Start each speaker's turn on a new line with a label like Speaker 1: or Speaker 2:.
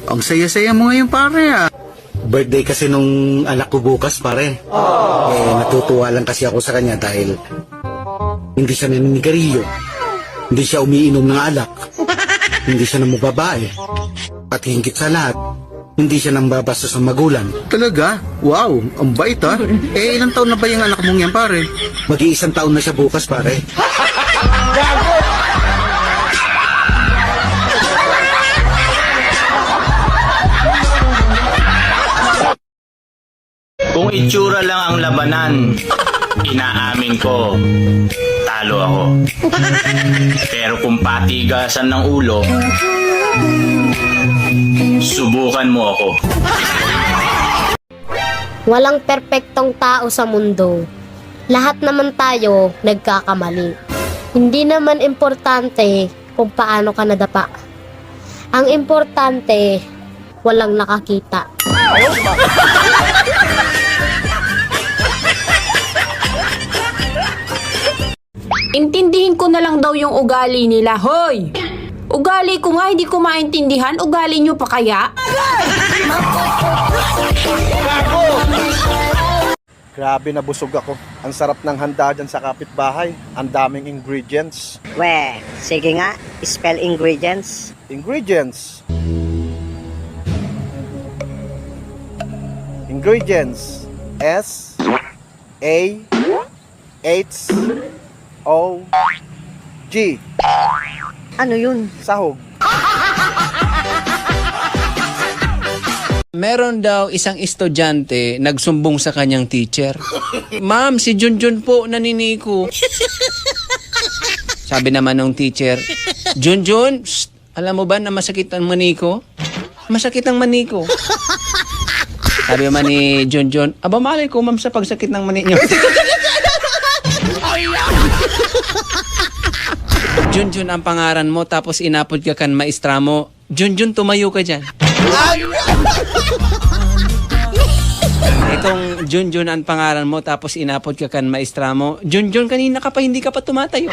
Speaker 1: Ang saya-saya mo ngayon, pare, ah.
Speaker 2: Birthday kasi nung anak ko bukas, pare. Natutuwa lang kasi ako sa kanya dahil hindi siya naninigarilyo. Hindi siya umiinom ng alak. Hindi siya nambababae. At hingkit sa lahat, hindi siya nambabasa sa magulang.
Speaker 1: Talaga? Wow, ang bait, ah. Ilang taon na ba yung anak mong yan, pare?
Speaker 2: Mag-iisang taon na siya bukas, pare.
Speaker 3: Kung itsura lang ang labanan, inaamin ko, talo ako. Pero kung patigasan ng ulo, subukan mo ako.
Speaker 4: Walang perpektong tao sa mundo. Lahat naman tayo nagkakamali. Hindi naman importante kung paano ka nadapa. Ang importante, walang nakakita.
Speaker 5: Intindihin ko na lang daw yung ugali nila. Hoy! Ugali ko nga, hindi ko maintindihan. Ugali nyo pa kaya?
Speaker 6: Grabe, nabusog ako. Ang sarap ng handa dyan sa kapitbahay. Ang daming ingredients.
Speaker 7: We, sige nga, spell ingredients.
Speaker 6: Ingredients. Ingredients. S A H O G.
Speaker 7: Ano yun?
Speaker 6: Sahog.
Speaker 8: Meron daw isang estudyante nagsumbong sa kanyang teacher. Ma'am, si Junjun po naniniko. Sabi naman ng teacher, Junjun, alam mo ba na masakit ang maniko? Masakit ang maniko. Sabi naman ni Junjun, aba malay ko ma'am sa pagsakit ng mani niyo. Junjun ang pangaran mo tapos inapod ka kan maestra mo. Junjun, tumayo ka dyan. Kung Junjun ang pangalan mo tapos inapod ka kan maestra mo, Junjun, kanina ka pa hindi ka pa tumatayo.